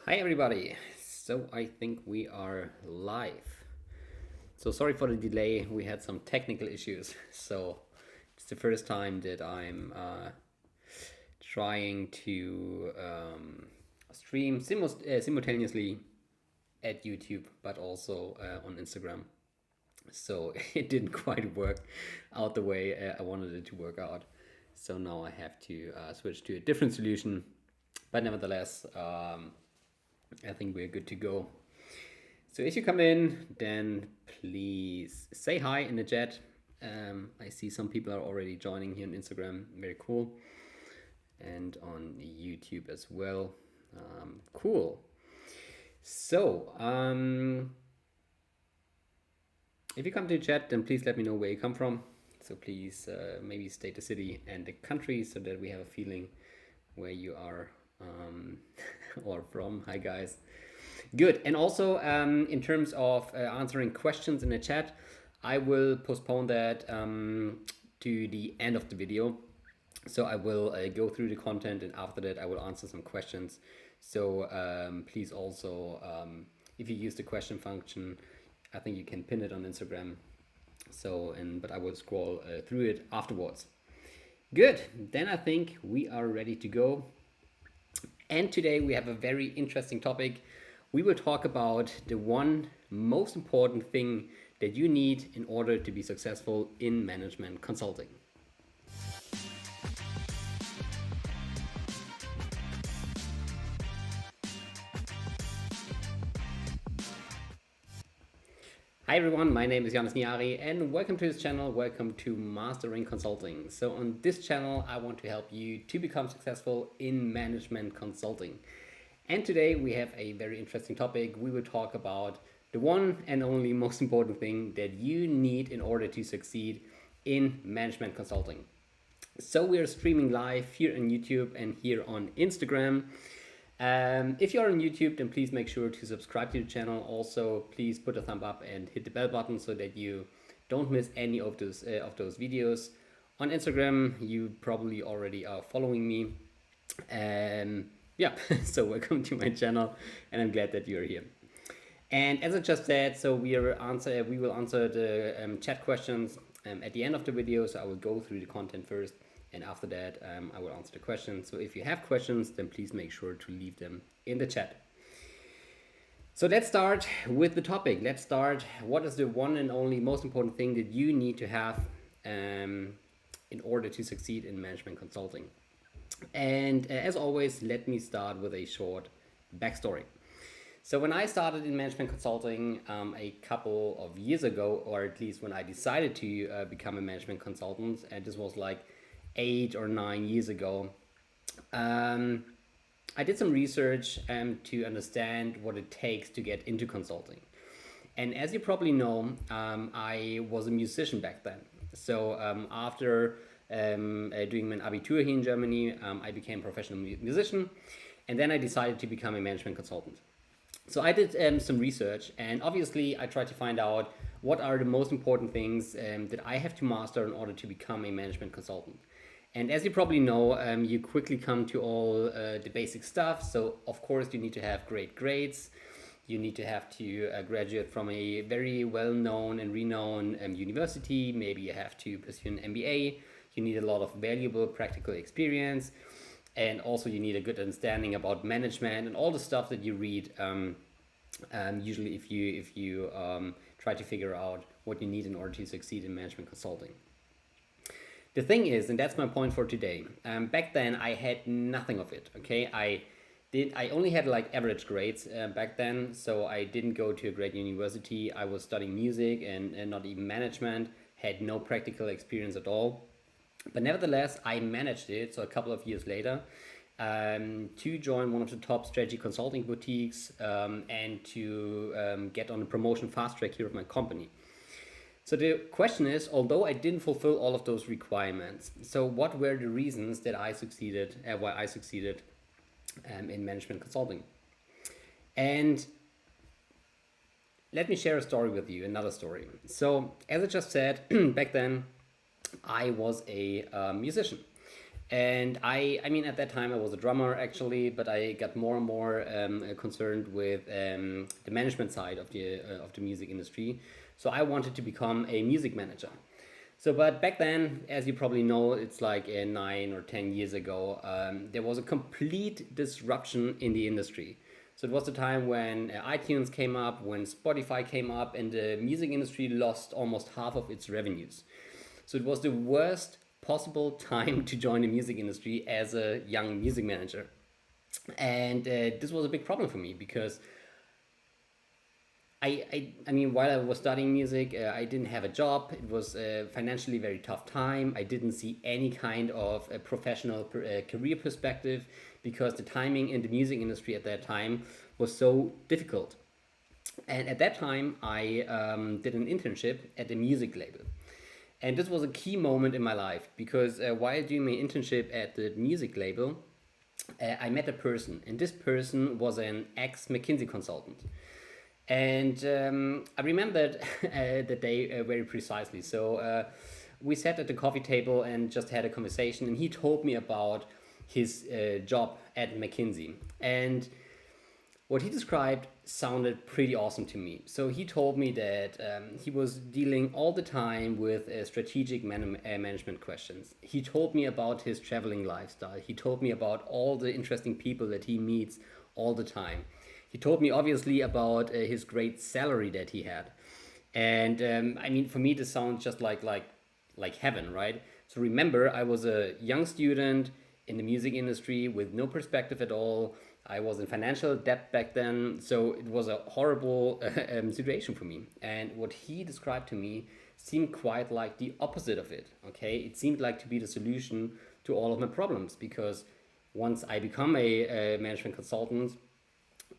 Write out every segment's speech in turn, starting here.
Hi everybody. So I think we are live. So sorry for the delay. We had some technical issues. So it's the first time that I'm trying to stream simultaneously at YouTube, but also on Instagram. So it didn't quite work out the way I wanted it to work out. So now I have to switch to a different solution. But nevertheless, I think we're good to go. So if you come in, then please say hi in the chat. I see some people are already joining here on Instagram. Very cool. And on YouTube as well. Cool. So, if you come to the chat, then please let me know where you come from. So please maybe state the city and the country so that we have a feeling where you are or from. Hi guys. Good. And also in terms of answering questions in the chat, I will postpone that to the end of the video. So I will go through the content, and after that I will answer some questions. So please also, if you use the question function, I think you can pin it on Instagram. So, but I will scroll through it afterwards. Good. Then I think we are ready to go. And today we have a very interesting topic. We will talk about the one most important thing that you need in order to be successful in management consulting. Hi everyone, my name is Johannes Niari and welcome to this channel. Welcome to Mastering Consulting. So on this channel, I want to help you to become successful in management consulting. And today we have a very interesting topic. We will talk about the one and only most important thing that you need in order to succeed in management consulting. So we are streaming live here on YouTube and here on Instagram. If you're on YouTube, then please make sure to subscribe to the channel. Also, please put a thumb up and hit the bell button so that you don't miss any of those videos. On Instagram, you probably already are following me. Yeah, so welcome to my channel, and I'm glad that you're here. And as I just said, so we will answer the chat questions at the end of the video. So I will go through the content first, and after that, I will answer the questions. So if you have questions, then please make sure to leave them in the chat. So let's start with the topic. Let's start. What is the one and only most important thing that you need to have in order to succeed in management consulting? And as always, let me start with a short backstory. So when I started in management consulting a couple of years ago, or at least when I decided to become a management consultant, and this was like 8 or 9 years ago, I did some research to understand what it takes to get into consulting. And as you probably know, I was a musician back then. So after doing my Abitur here in Germany, I became a professional musician, and then I decided to become a management consultant. So I did some research, and obviously I tried to find out what are the most important things that I have to master in order to become a management consultant. And as you probably know, you quickly come to all the basic stuff. So of course you need to have great grades. You need to have to graduate from a very well-known and renowned university. Maybe you have to pursue an MBA. You need a lot of valuable practical experience. And also you need a good understanding about management and all the stuff that you read usually if you try to figure out what you need in order to succeed in management consulting. The thing is, and that's my point for today, back then I had nothing of it, okay? I only had like average grades back then, so I didn't go to a great university. I was studying music and not even management, had no practical experience at all. But nevertheless, I managed it, so a couple of years later, to join one of the top strategy consulting boutiques and to get on a promotion fast track here at my company. So the question is, although I didn't fulfill all of those requirements, so what were the reasons that I succeeded, why I succeeded in management consulting? And let me share a story with you, another story. So as I just said, back then, I was a musician. And I mean, at that time I was a drummer actually, but I got more and more concerned with the management side of the music industry. So I wanted to become a music manager. So, but back then, as you probably know, it's like 9 or 10 years ago, there was a complete disruption in the industry. So it was the time when iTunes came up, when Spotify came up, and the music industry lost almost half of its revenues. So it was the worst possible time to join the music industry as a young music manager. And this was a big problem for me because I mean, while I was studying music, I didn't have a job. It was a financially very tough time. I didn't see any kind of a professional career perspective because the timing in the music industry at that time was so difficult. And at that time, I did an internship at a music label. And this was a key moment in my life because while doing my internship at the music label, I met a person, and this person was an ex McKinsey consultant. And I remember the day very precisely. So we sat at the coffee table and just had a conversation, and he told me about his job at McKinsey. And what he described sounded pretty awesome to me. So he told me that he was dealing all the time with strategic management questions. He told me about his traveling lifestyle. He told me about all the interesting people that he meets all the time. He told me obviously about his great salary that he had. And I mean, for me, this sounds just like heaven, right? So remember, I was a young student in the music industry with no perspective at all. I was in financial debt back then, so it was a horrible situation for me. And what he described to me seemed quite like the opposite of it. Okay, it seemed like to be the solution to all of my problems because once I become a management consultant,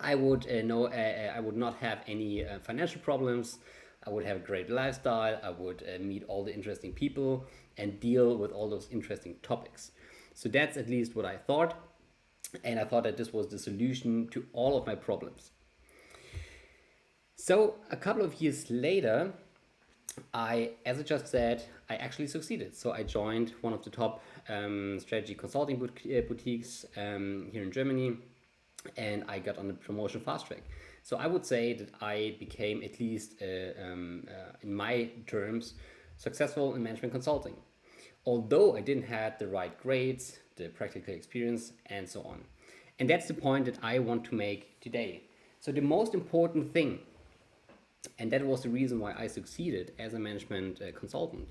I would I would not have any financial problems. I would have a great lifestyle. I would meet all the interesting people and deal with all those interesting topics. So that's at least what I thought. And I thought that this was the solution to all of my problems. So a couple of years later, as I just said, I actually succeeded. So I joined one of the top strategy consulting boutiques here in Germany, and I got on the promotion fast track. So I would say that I became, at least in my terms, successful in management consulting. Although I didn't have the right grades, the practical experience, and so on. And that's the point that I want to make today. So the most important thing, and that was the reason why I succeeded as a management consultant,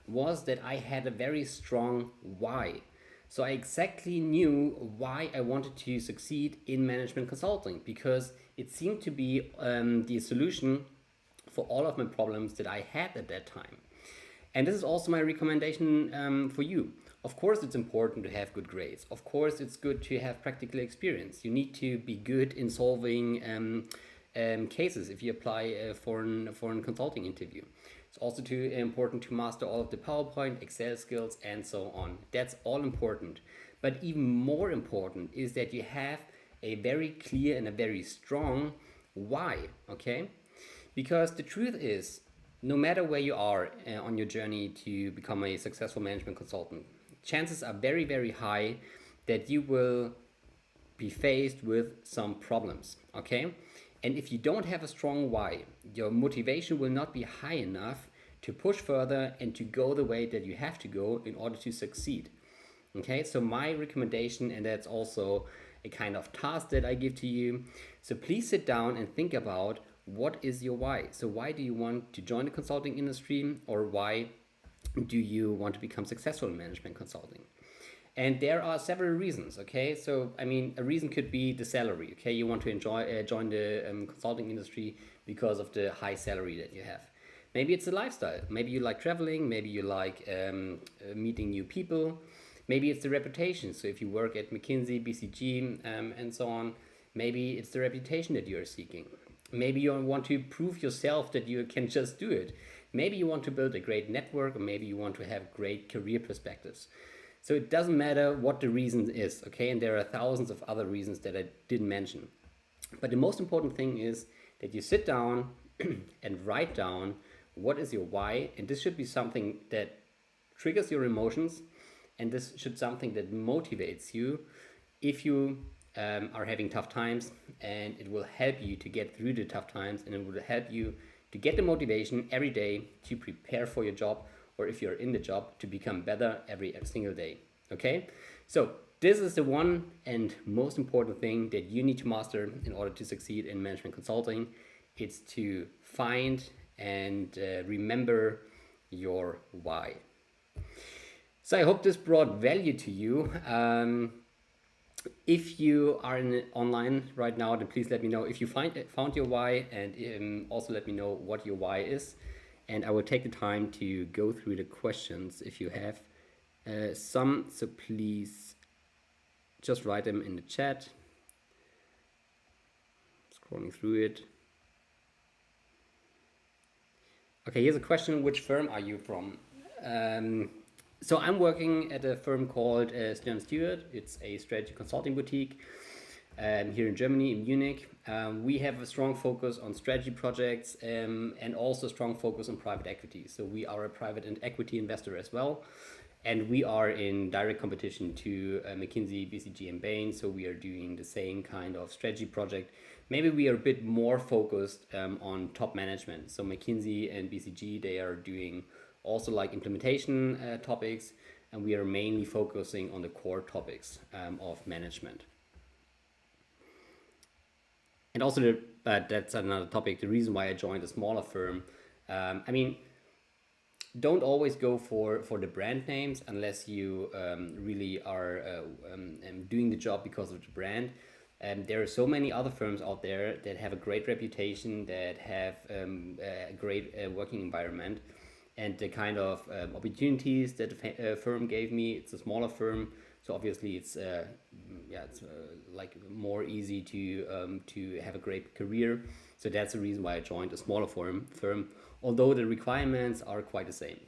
was that I had a very strong why. So I exactly knew why I wanted to succeed in management consulting because it seemed to be the solution for all of my problems that I had at that time. And this is also my recommendation for you. Of course, it's important to have good grades. Of course, it's good to have practical experience. You need to be good in solving cases if you apply for an consulting interview. It's also important to master all of the PowerPoint, Excel skills, and so on. That's all important. But even more important is that you have a very clear and a very strong why, okay? Because the truth is, no matter where you are on your journey to become a successful management consultant, chances are very, very high that you will be faced with some problems, okay? And if you don't have a strong why, your motivation will not be high enough to push further and to go the way that you have to go in order to succeed. Okay, so my recommendation, and that's also a kind of task that I give to you. So please sit down and think about what is your why. So why do you want to join the consulting industry, or why do you want to become successful in management consulting? And there are several reasons, okay? So, I mean, a reason could be the salary, okay? You want to join the consulting industry because of the high salary that you have. Maybe it's a lifestyle. Maybe you like traveling. Maybe you like meeting new people. Maybe it's the reputation. So if you work at McKinsey, BCG, and so on, maybe it's the reputation that you're seeking. Maybe you want to prove yourself that you can just do it. Maybe you want to build a great network, or maybe you want to have great career perspectives. So it doesn't matter what the reason is, okay? And there are thousands of other reasons that I didn't mention. But the most important thing is that you sit down and write down what is your why, and this should be something that triggers your emotions and this should something that motivates you if you are having tough times, and it will help you to get through the tough times, and it will help you to get the motivation every day to prepare for your job, or if you're in the job, to become better every single day. Okay, so this is the one and most important thing that you need to master in order to succeed in management consulting. It's to find and remember your why. So I hope this brought value to you. If you are online right now, then please let me know if you found your why, and also let me know what your why is. And I will take the time to go through the questions if you have some. So please just write them in the chat. Scrolling through it. Okay, here's a question. Which firm are you from? So I'm working at a firm called Stern Stewart. It's a strategy consulting boutique here in Germany, in Munich. We have a strong focus on strategy projects and also a strong focus on private equity. So we are a private and equity investor as well. And we are in direct competition to McKinsey, BCG, and Bain. So we are doing the same kind of strategy project. Maybe we are a bit more focused on top management. So McKinsey and BCG, they are doing also like implementation topics, and we are mainly focusing on the core topics of management. And also, but that's another topic, the reason why I joined a smaller firm. I mean, don't always go for the brand names unless you really are doing the job because of the brand. There are so many other firms out there that have a great reputation, that have a great working environment, and the kind of opportunities that the firm gave me. It's a smaller firm, so obviously it's like more easy to have a great career. So that's the reason why I joined a smaller firm, although the requirements are quite the same.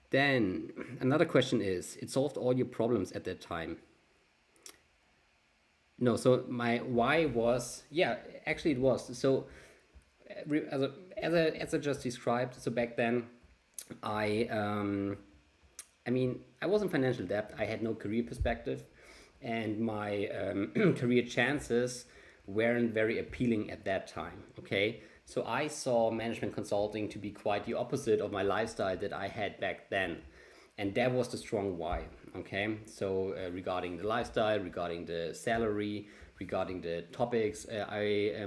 Then another question is, it solved all your problems at that time? No, so my why was, yeah, actually it was. So as I just described, so back then I mean, I was in financial debt. I had no career perspective, and my career chances weren't very appealing at that time. Okay, so I saw management consulting to be quite the opposite of my lifestyle that I had back then, and that was the strong why. Okay, so regarding the lifestyle, regarding the salary, regarding the topics I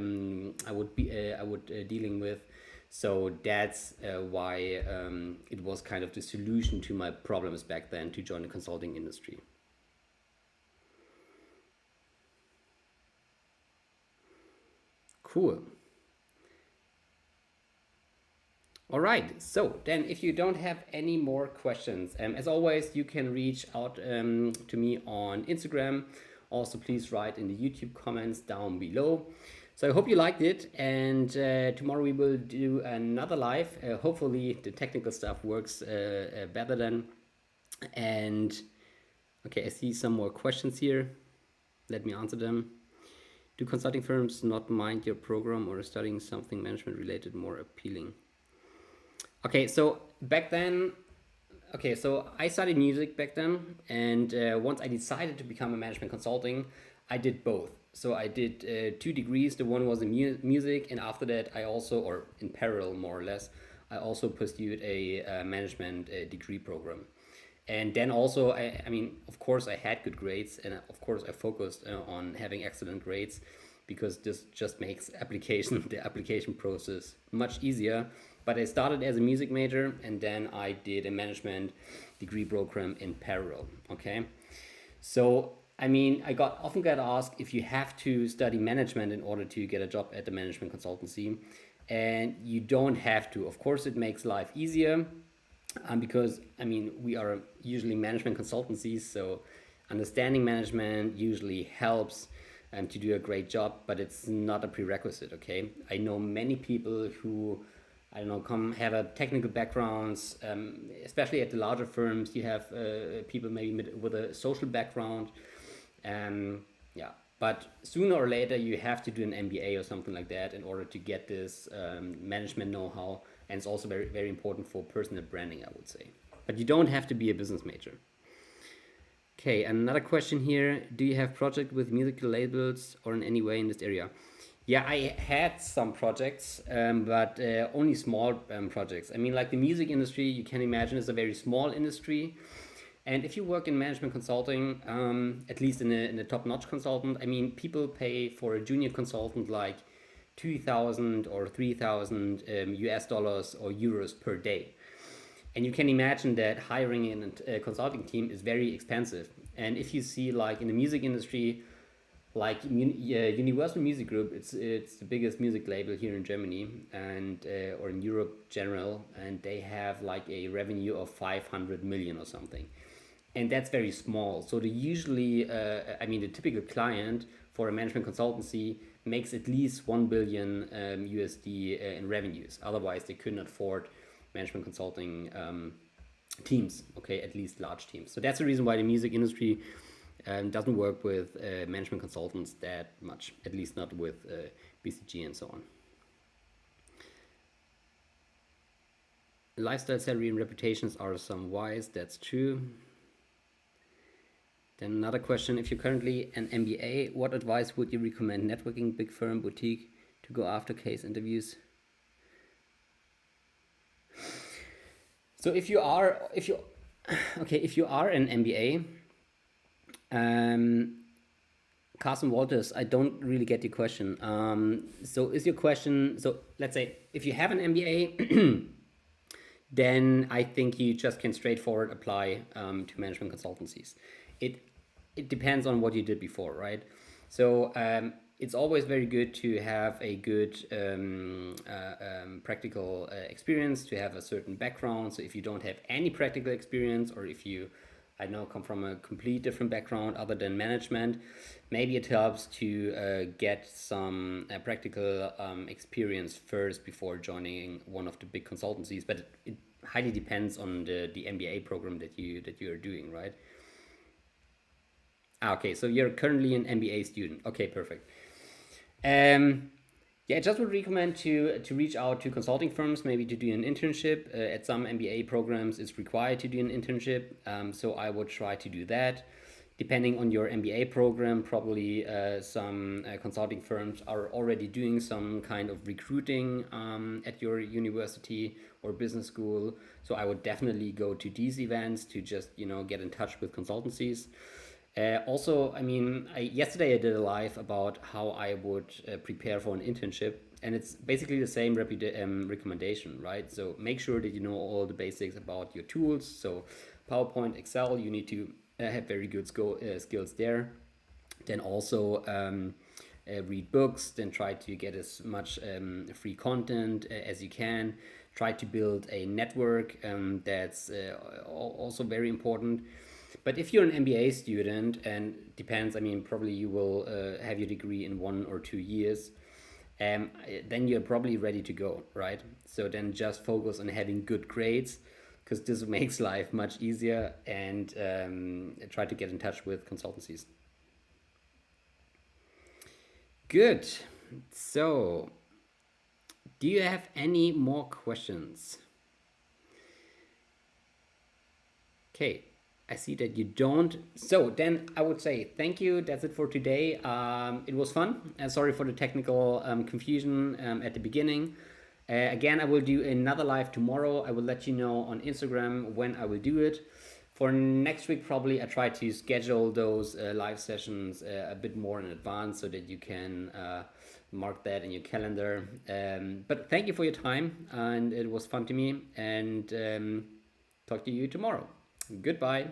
would dealing with. So that's why it was kind of the solution to my problems back then to join the consulting industry. Cool. All right, so then if you don't have any more questions, as always, you can reach out to me on Instagram. Also, please write in the YouTube comments down below. So I hope you liked it, and tomorrow we will do another live. Hopefully the technical stuff works better then. And okay, I see some more questions here. Let me answer them. Do consulting firms not mind your program, or is studying something management related more appealing? Okay, so back then, okay, so I studied music back then, and once I decided to become a management consulting, I did both. So I did 2 degrees. The one was in music, and after that I also, or in parallel more or less, I also pursued a management degree program. And then also, I mean, of course I had good grades, and of course I focused on having excellent grades, because this just makes the application process much easier. But I started as a music major, and then I did a management degree program in parallel. Okay, so I mean, I often get asked if you have to study management in order to get a job at the management consultancy, and you don't have to. Of course, it makes life easier, because I mean, we are usually management consultancies, so understanding management usually helps to do a great job, but it's not a prerequisite. Okay, I know many people who, I don't know, have a technical backgrounds, especially at the larger firms. You have people maybe with a social background. Yeah, but sooner or later you have to do an MBA or something like that in order to get this management know-how, and it's also very, very important for personal branding, I would say. but you don't have to be a business major. Okay, another question here. Do you have project with musical labels or in any way in this area? Yeah, I had some projects, but only small projects. I mean, like the music industry, you can imagine, is a very small industry. And if you work in management consulting, at least in a top-notch consultant, I mean, people pay for a junior consultant like 2,000 or 3,000 US dollars or euros per day. And you can imagine that hiring in a consulting team is very expensive. And if you see, like in the music industry, like Universal Music Group, it's the biggest music label here in Germany and or in Europe general, and they have like a revenue of 500 million or something, and that's very small. So the usually, I mean, the typical client for a management consultancy makes at least 1 billion USD in revenues. Otherwise, they couldn't afford management consulting teams, okay, at least large teams. So that's the reason why the music industry doesn't work with management consultants that much, at least not with BCG and so on. Lifestyle, salary, and reputations are some whys. That's true. Then another question: if you're currently an MBA, what advice would you recommend? Networking, big firm, boutique, to go after case interviews? So if you are an MBA, Carson Walters, I don't really get your question. So is your question, so let's say if you have an MBA, then I think you just can straightforward apply to management consultancies. It depends on what you did before, right? So it's always very good to have a good practical experience, to have a certain background. So if you don't have any practical experience, or if you, I know, come from a complete different background other than management, maybe it helps to get some practical experience first before joining one of the big consultancies. But it highly depends on the MBA program that you are doing, right? Okay, so you're currently an MBA student. Okay, perfect. Yeah, I just would recommend to reach out to consulting firms, maybe to do an internship. At some MBA programs, it's required to do an internship. So I would try to do that. Depending on your MBA program, probably some consulting firms are already doing some kind of recruiting at your university or business school. So I would definitely go to these events to just, get in touch with consultancies. Also, I mean, yesterday I did a live about how I would prepare for an internship, and it's basically the same recommendation, right? So make sure that you know all the basics about your tools. So PowerPoint, Excel, you need to have very good skills there. Then also read books, then try to get as much free content as you can. Try to build a network, that's also very important. But if you're an MBA student, and depends, I mean, probably you will have your degree in 1 or 2 years, then you're probably ready to go, right? So then just focus on having good grades, because this makes life much easier, and try to get in touch with consultancies. Good. So, do you have any more questions? Okay. I see that you don't. So then I would say thank you. That's it for today. It was fun. Sorry for the technical confusion at the beginning. Again, I will do another live tomorrow. I will let you know on Instagram when I will do it. For next week, probably I try to schedule those live sessions a bit more in advance so that you can mark that in your calendar. But thank you for your time, and it was fun to me. And talk to you tomorrow. Goodbye.